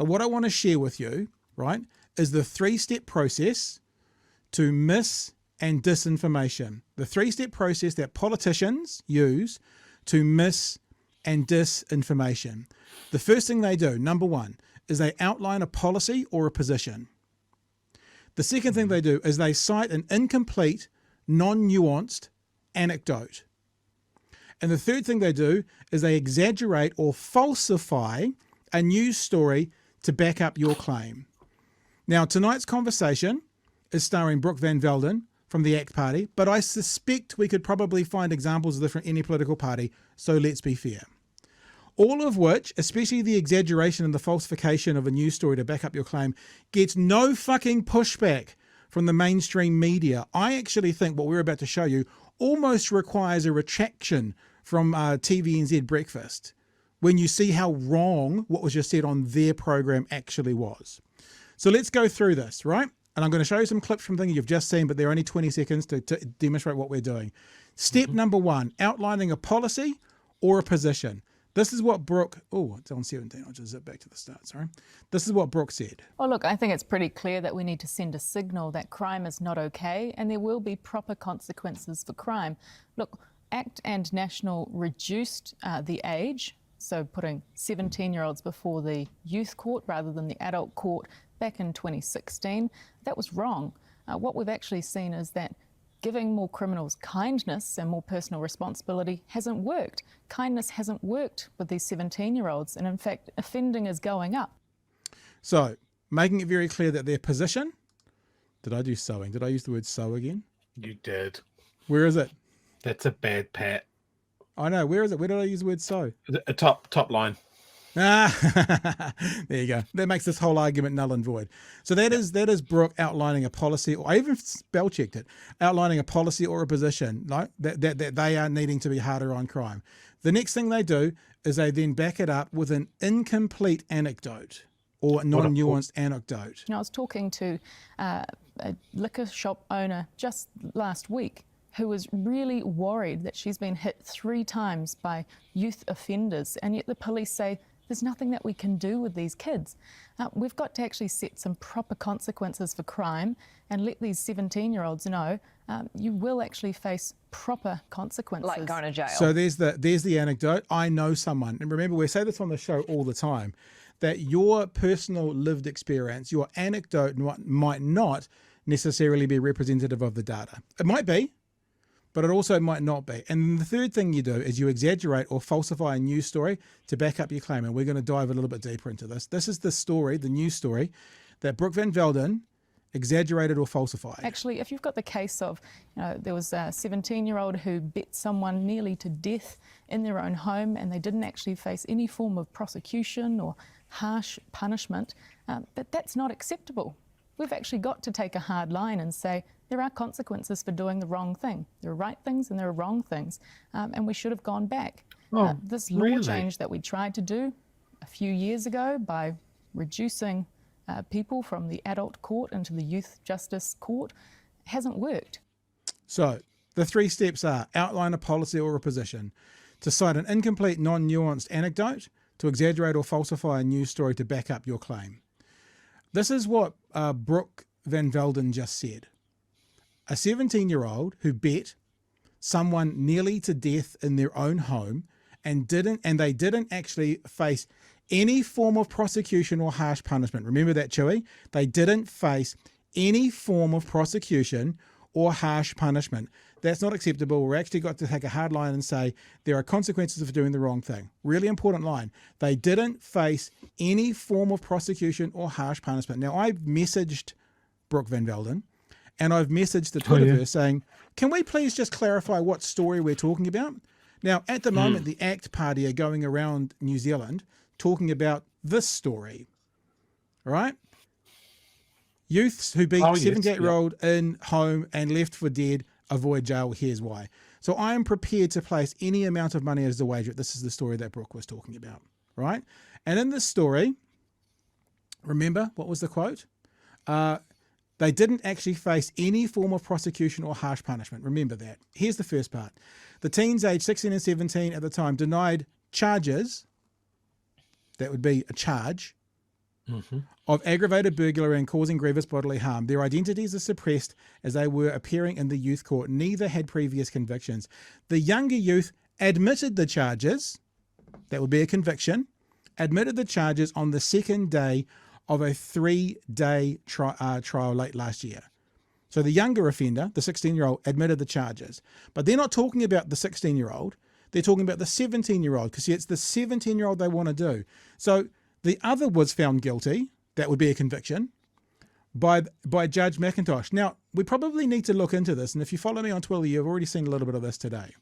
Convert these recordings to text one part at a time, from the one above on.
But what I want to share with you, right, is the 3-step process to mis and disinformation. The 3-step process that politicians use to mis and disinformation. The first thing they do, number one, is they outline a policy or a position. The second thing they do is they cite an incomplete, non-nuanced anecdote. And the third thing they do is they exaggerate or falsify a news story to back up your claim. Now, tonight's conversation is starring Brooke van Velden from the ACT Party, but I suspect we could probably find examples of this from any political party, so let's be fair. All of which, especially the exaggeration and the falsification of a news story to back up your claim, gets no fucking pushback from the mainstream media. I actually think what we're about to show you almost requires a retraction from TVNZ Breakfast when you see how wrong what was just said on their program actually was. So let's go through this, right? And I'm going to show you some clips from things you've just seen, but they're only 20 seconds to demonstrate what we're doing. Step number one, outlining a policy or a position. This is what Brooke, it's on 17, I'll just zip back to the start, sorry. This is what Brooke said. Well, look, I think it's pretty clear that we need to send a signal that crime is not okay and there will be proper consequences for crime. Look, ACT and National reduced the age, so putting 17-year-olds before the youth court rather than the adult court back in 2016. That was wrong. What we've actually seen is that giving more criminals kindness and more personal responsibility hasn't worked. Kindness hasn't worked with these 17-year-olds, and in fact, offending is going up. So, making it very clear that their position, did I do sowing? Did I use the word sow again? You did. Where is it? That's a bad pat. I know, where is it? Where did I use the word sow? A top line. Ah, there you go. That makes this whole argument null and void. So that is Brooke outlining a policy, or I even spell checked it, outlining a policy or a position, like that they are needing to be harder on crime. The next thing they do is they then back it up with an incomplete anecdote or non-nuanced anecdote. I was talking to a liquor shop owner just last week who was really worried that she's been hit 3 times by youth offenders, and yet the police say there's nothing that we can do with these kids. We've got to actually set some proper consequences for crime and let these 17-year-olds know you will actually face proper consequences. Like going to jail. So there's the anecdote. I know someone, and remember we say this on the show all the time, that your personal lived experience, your anecdote might not necessarily be representative of the data. It might be, but it also might not be. And the third thing you do is you exaggerate or falsify a news story to back up your claim. And we're going to dive a little bit deeper into this. This is the story, the news story, that Brooke van Velden exaggerated or falsified. Actually, if you've got the case of, there was a 17-year-old who beat someone nearly to death in their own home and they didn't actually face any form of prosecution or harsh punishment, but that's not acceptable. We've actually got to take a hard line and say, there are consequences for doing the wrong thing. There are right things and there are wrong things, and we should have gone back. This law change that we tried to do a few years ago by reducing people from the adult court into the youth justice court hasn't worked. So the 3 steps are outline a policy or a position, to cite an incomplete, non-nuanced anecdote, to exaggerate or falsify a news story to back up your claim. This is what Brooke van Velden just said. A 17-year-old who bet someone nearly to death in their own home and they didn't actually face any form of prosecution or harsh punishment. Remember that, Chewy? They didn't face any form of prosecution or harsh punishment. That's not acceptable. We're actually got to take a hard line and say there are consequences for doing the wrong thing. Really important line. They didn't face any form of prosecution or harsh punishment. Now, I've messaged Brooke van Velden and I've messaged the Twitterverse saying, can we please just clarify what story we're talking about? Now, at the moment, the ACT Party are going around New Zealand talking about this story, all right? Youths who beat 78-year-old in home and left for dead avoid jail. Here's why. So I am prepared to place any amount of money as a wager. This is the story that Brooke was talking about, right? And in this story, remember, what was the quote? They didn't actually face any form of prosecution or harsh punishment. Remember that. Here's the first part. The teens aged 16 and 17 at the time denied charges. That would be a charge of aggravated burglary and causing grievous bodily harm. Their identities are suppressed as they were appearing in the youth court. Neither had previous convictions. The younger youth admitted the charges. That would be a conviction. Admitted the charges on the second day of a 3-day trial late last year. So the younger offender, the 16-year-old, admitted the charges. But they're not talking about the 16-year-old. They're talking about the 17-year-old, because it's the 17-year-old they want to do. So the other was found guilty. That would be a conviction by Judge McIntosh. Now, we probably need to look into this. And if you follow me on Twitter, you've already seen a little bit of this today.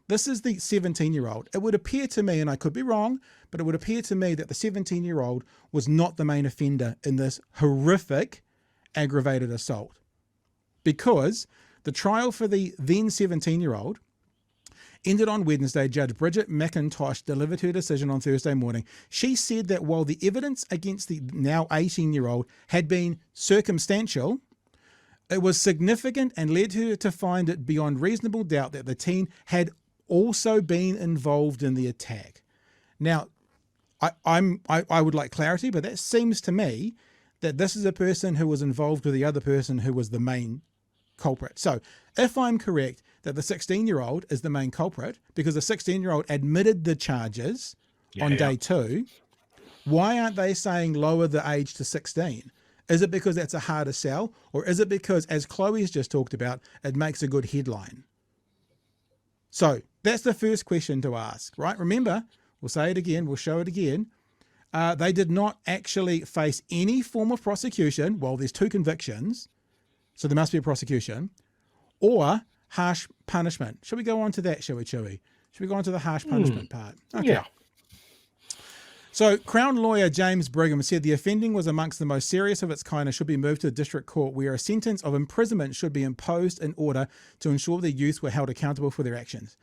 This is the 17-year-old. It would appear to me, and I could be wrong, but it would appear to me that the 17-year-old was not the main offender in this horrific aggravated assault, because the trial for the then 17-year-old ended on Wednesday. Judge Bridget McIntosh delivered her decision on Thursday morning. She said that while the evidence against the now 18-year-old had been circumstantial, it was significant and led her to find it beyond reasonable doubt that the teen had also been involved in the attack. Now, I would like clarity, but that seems to me that this is a person who was involved with the other person who was the main culprit. So if I'm correct that the 16-year-old is the main culprit because the 16-year-old admitted the charges on day 2, why aren't they saying lower the age to 16? Is it because that's a harder sell, or is it because, as Chloe's just talked about, it makes a good headline? So that's the first question to ask, right? Remember, we'll say it again, we'll show it again. They did not actually face any form of prosecution. Well, there's 2 convictions, so there must be a prosecution, or harsh punishment. Should we go on to that, shall we, Chewy? Should we go on to the harsh punishment part? Okay. Yeah. So Crown lawyer James Brigham said the offending was amongst the most serious of its kind and should be moved to the district court, where a sentence of imprisonment should be imposed in order to ensure the youth were held accountable for their actions.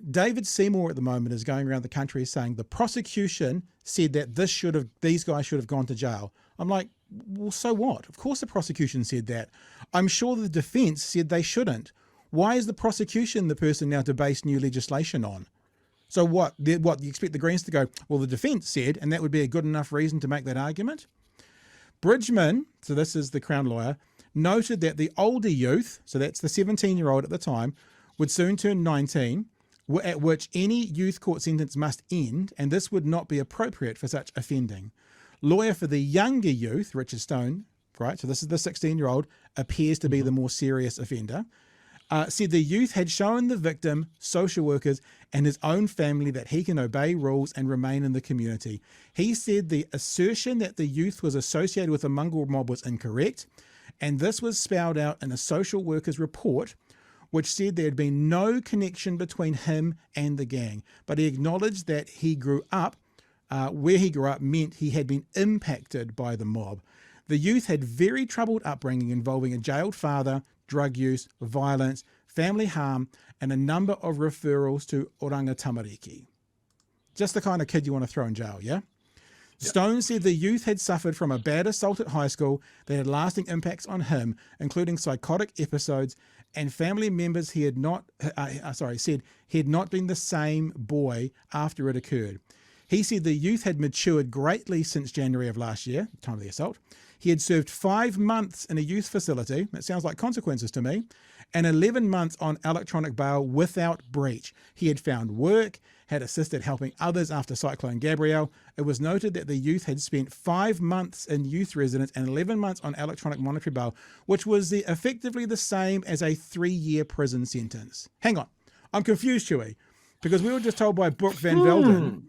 David Seymour at the moment is going around the country saying the prosecution said that these guys should have gone to jail. I'm like, well, so what? Of course the prosecution said that. I'm sure the defence said they shouldn't. Why is the prosecution the person now to base new legislation on? So what? You expect the Greens to go, well, the defence said, and that would be a good enough reason to make that argument? Bridgman, so this is the Crown lawyer, noted that the older youth, so that's the 17-year-old at the time, would soon turn 19, at which any youth court sentence must end, and this would not be appropriate for such offending. Lawyer for the younger youth, Richard Stone, right, so this is the 16-year-old, appears to be the more serious offender, said the youth had shown the victim, social workers, and his own family that he can obey rules and remain in the community. He said the assertion that the youth was associated with a mongrel mob was incorrect, and this was spelled out in a social worker's report, which said there had been no connection between him and the gang. But he acknowledged that he grew up, where he grew up meant he had been impacted by the mob. The youth had very troubled upbringing involving a jailed father, drug use, violence, family harm, and a number of referrals to Oranga Tamariki. Just the kind of kid you want to throw in jail, yeah? Yep. Stone said the youth had suffered from a bad assault at high school that had lasting impacts on him, including psychotic episodes, and family members said he had not been the same boy after it occurred. He said the youth had matured greatly since January of last year, the time of the assault. He had served 5 months in a youth facility, that sounds like consequences to me, and 11 months on electronic bail without breach. He had found work, had assisted helping others after Cyclone Gabrielle. It was noted that the youth had spent 5 months in youth residence and 11 months on electronic monetary bail, which was effectively the same as a 3-year prison sentence. Hang on, I'm confused, Chewy, because we were just told by Brooke van Velden,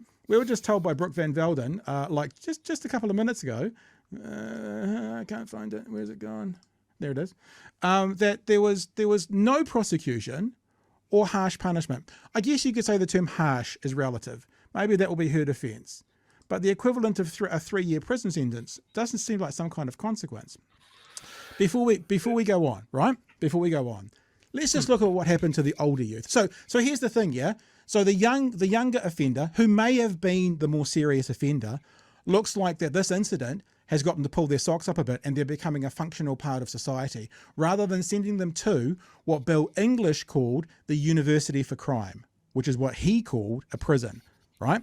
like just a couple of minutes ago, I can't find it. Where's it gone? There it is. That there was no prosecution or harsh punishment. I guess you could say the term harsh is relative. Maybe that will be her defence. But the equivalent of a 3-year prison sentence doesn't seem like some kind of consequence. Before we go on, right? Before we go on, let's just look at what happened to the older youth. So here's the thing, yeah. So the younger offender, who may have been the more serious offender, looks like that this incident has got them to pull their socks up a bit and they're becoming a functional part of society, rather than sending them to what Bill English called the University for Crime, which is what he called a prison, right?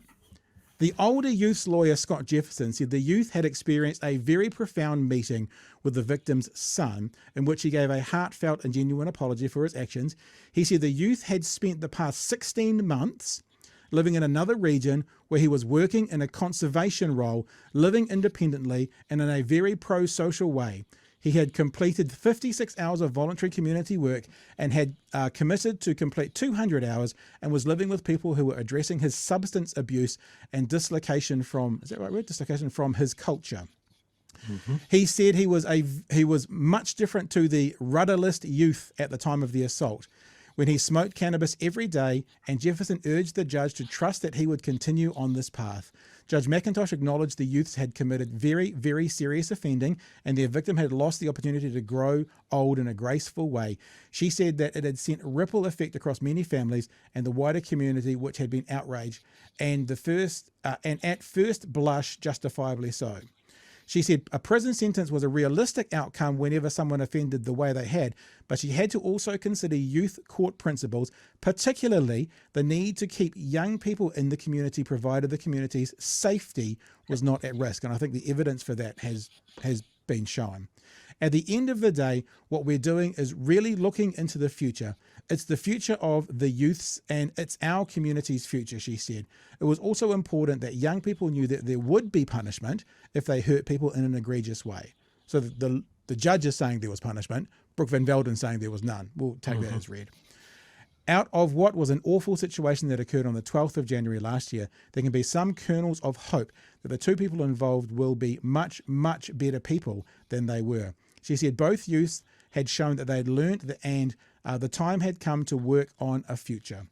The older youth's lawyer, Scott Jefferson, said the youth had experienced a very profound meeting with the victim's son, in which he gave a heartfelt and genuine apology for his actions. He said the youth had spent the past 16 months living in another region where he was working in a conservation role, living independently and in a very pro-social way. He had completed 56 hours of voluntary community work and had committed to complete 200 hours and was living with people who were addressing his substance abuse and dislocation from, is that right word? Dislocation from his culture. Mm-hmm. He said he was much different to the rudderless youth at the time of the assault, when he smoked cannabis every day, and Jefferson urged the judge to trust that he would continue on this path. Judge McIntosh acknowledged the youths had committed very, very serious offending, and their victim had lost the opportunity to grow old in a graceful way. She said that it had sent a ripple effect across many families and the wider community, which had been outraged, and at first blush, justifiably so. She said a prison sentence was a realistic outcome whenever someone offended the way they had, but she had to also consider youth court principles, particularly the need to keep young people in the community provided the community's safety was not at risk. And I think the evidence for that has been shown. At the end of the day, what we're doing is really looking into the future. It's the future of the youths and it's our community's future, she said. It was also important that young people knew that there would be punishment if they hurt people in an egregious way. So the judge is saying there was punishment. Brooke van Velden saying there was none. We'll take that as read. Out of what was an awful situation that occurred on the 12th of January last year, there can be some kernels of hope that the two people involved will be much, much better people than they were. She said both youths had shown that they had learned and the time had come to work on a future.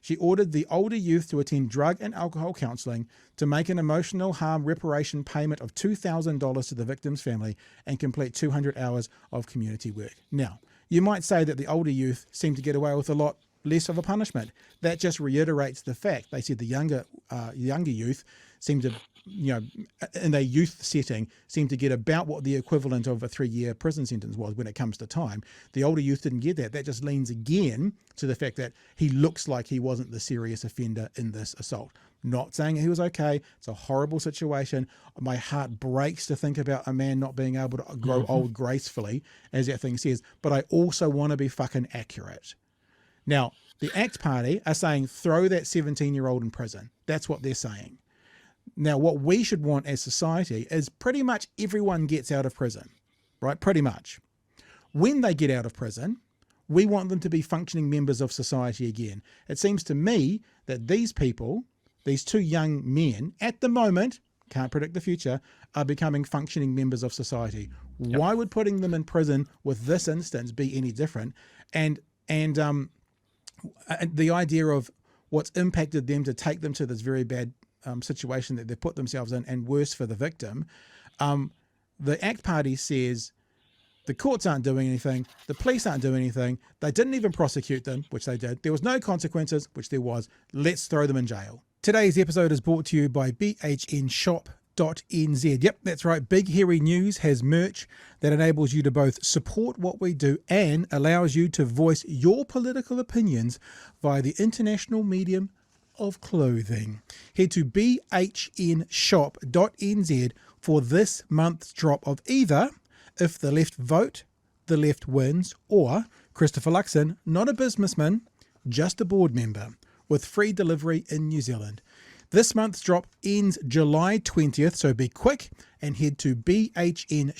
She ordered the older youth to attend drug and alcohol counselling, to make an emotional harm reparation payment of $2,000 to the victim's family, and complete 200 hours of community work. Now, you might say that the older youth seemed to get away with a lot less of a punishment. That just reiterates the fact. They said the younger youth seemed to, in a youth setting, seemed to get about what the equivalent of a 3-year prison sentence was when it comes to time. The older youth didn't get that. That just leans again to the fact that he looks like he wasn't the serious offender in this assault. Not saying he was okay. It's a horrible situation. My heart breaks to think about a man not being able to grow old gracefully, as that thing says. But I also want to be fucking accurate. Now, the ACT Party are saying throw that 17-year-old in prison. That's what they're saying. Now, what we should want as society is pretty much everyone gets out of prison, right? Pretty much. When they get out of prison, we want them to be functioning members of society again. It seems to me that these people, these two young men, at the moment, can't predict the future, are becoming functioning members of society. Yep. Why would putting them in prison with this instance be any different? And the idea of what's impacted them to take them to this very bad situation that they've put themselves in, and worse for the victim. The ACT Party says the courts aren't doing anything, the police aren't doing anything, they didn't even prosecute them, which they did, there was no consequences, which there was, let's throw them in jail. Today's episode is brought to you by bhnshop.nz. Yep, that's right, Big Hairy News has merch that enables you to both support what we do and allows you to voice your political opinions via the international medium of clothing. Head to bhnshop.nz for this month's drop of either If the Left Vote, the Left Wins, or Christopher Luxon, not a businessman, just a board member, with free delivery in New Zealand. This month's drop ends July 20th, so be quick and head to bhnshop.nz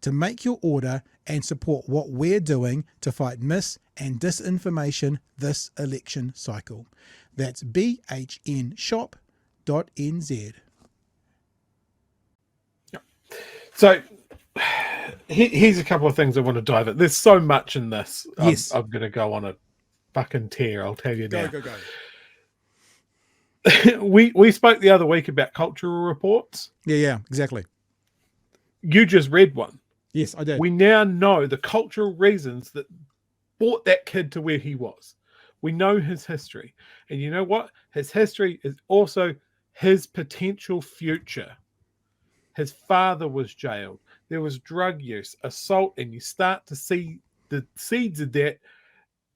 to make your order and support what we're doing to fight mis- and disinformation this election cycle. That's bhnshop.nz. So here's a couple of things I want to dive at. There's so much in this. Yes. I'm going to go on a fucking tear, I'll tell you now. Go. We spoke the other week about cultural reports. Yeah, exactly. You just read one. Yes, I did. We now know the cultural reasons that brought that kid to where he was. We know his history. And you know what? His history is also his potential future. His father was jailed. There was drug use, assault, and you start to see the seeds of that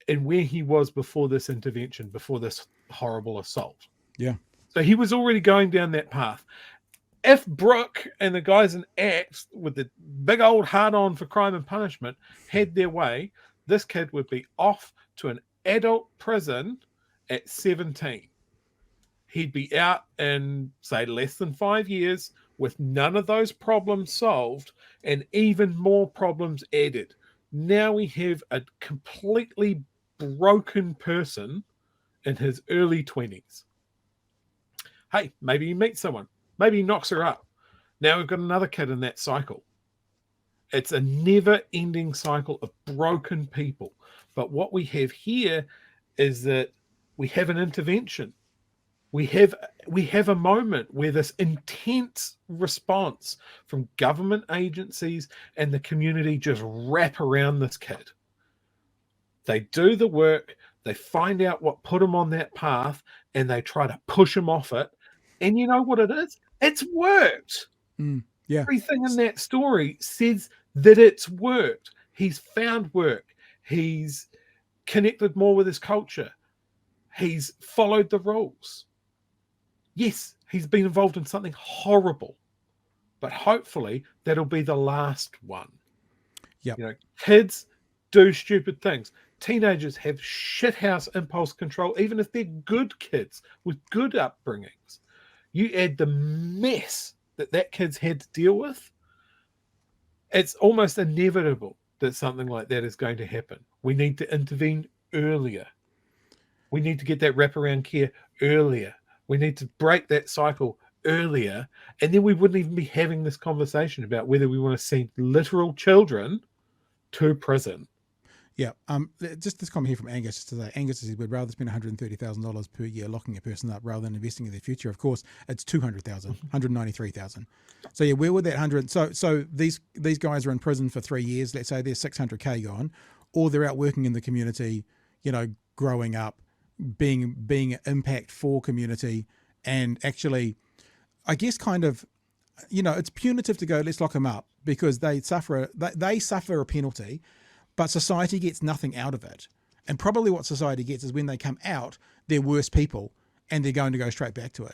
and where he was before this intervention, before this horrible assault. Yeah. So he was already going down that path. If Brooke and the guys in Acts with the big old hard on for crime and punishment had their way, this kid would be off to an adult prison at 17. He'd be out in, say, less than 5 years with none of those problems solved and even more problems added. Now we have a completely broken person in his early 20s. Hey, maybe he meets someone. Maybe he knocks her up. Now we've got another kid in that cycle. It's a never-ending cycle of broken people. But what we have here is that we have an intervention. We have a moment where this intense response from government agencies and the community just wrap around this kid. They do the work, they find out what put him on that path, and they try to push him off it. And you know what it is? It's worked. Yeah. Everything in that story says that it's worked. He's found work. He's connected more with his culture. He's followed the rules. Yes, he's been involved in something horrible, but hopefully that'll be the last one. Yeah. You know, kids do stupid things. Teenagers have shithouse impulse control, even if they're good kids with good upbringings. You add the mess that kid's had to deal with, it's almost inevitable that something like that is going to happen. We need to intervene earlier. We need to get that wraparound care earlier. We need to break that cycle earlier, and then we wouldn't even be having this conversation about whether we want to send literal children to prison. Yeah. Just this comment here from Angus just today. Angus says we'd rather spend $130,000 per year locking a person up rather than investing in their future. Of course, it's $200,000, $193,000. So yeah, where would that 100? So these guys are in prison for 3 years. Let's say there's $600K gone, or they're out working in the community, you know, growing up, being an impact for community, and actually, I guess kind of, you know, it's punitive to go, let's lock them up because they suffer a penalty, but society gets nothing out of it. And probably what society gets is when they come out, they're worse people and they're going to go straight back to it.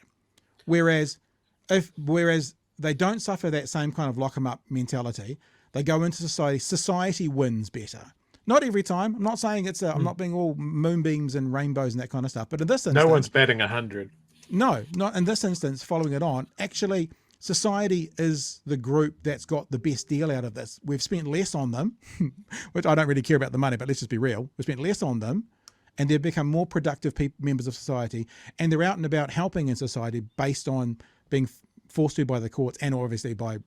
Whereas they don't suffer that same kind of lock them up mentality, they go into society wins better. Not every time. I'm not saying I'm not being all moonbeams and rainbows and that kind of stuff. But in this instance, no one's batting 100. No, not in this instance. Following it on, actually, society is the group that's got the best deal out of this. We've spent less on them, which I don't really care about the money, but let's just be real. We've spent less on them, and they've become more productive members of society, and they're out and about helping in society based on being forced to by the courts and obviously by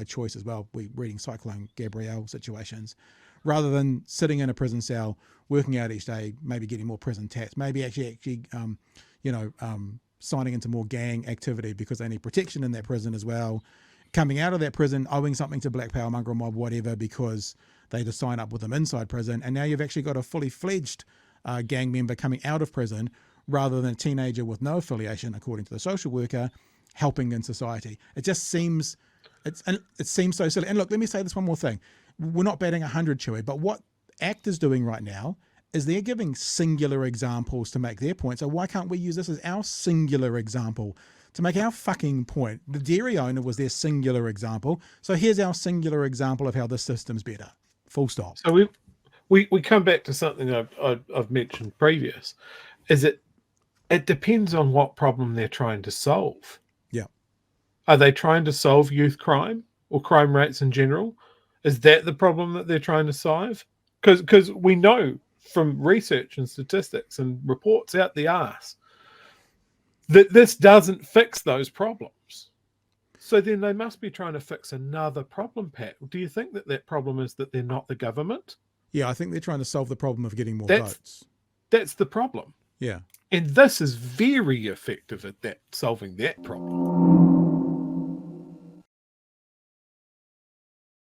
choice as well. We're reading Cyclone Gabrielle situations. Rather than sitting in a prison cell, working out each day, maybe getting more prison tats, maybe actually signing into more gang activity because they need protection in that prison as well. Coming out of that prison, owing something to Black Power, mongrel mob, whatever, because they just sign up with them inside prison. And now you've actually got a fully fledged gang member coming out of prison rather than a teenager with no affiliation, according to the social worker, helping in society. It just seems, it seems so silly. And look, let me say this one more thing. We're not batting 100, Chewy, but what ACT is doing right now is they're giving singular examples to make their point. So why can't we use this as our singular example to make our fucking point? The dairy owner was their singular example. So here's our singular example of how this system's better. Full stop. So we come back to something I've mentioned previous, is it depends on what problem they're trying to solve. Yeah. Are they trying to solve youth crime or crime rates in general? Is that the problem that they're trying to solve? Because we know from research and statistics and reports out the arse that this doesn't fix those problems. So then they must be trying to fix another problem, Pat. Do you think that problem is that they're not the government? Yeah, I think they're trying to solve the problem of getting more votes. That's the problem. Yeah. And this is very effective at solving that problem.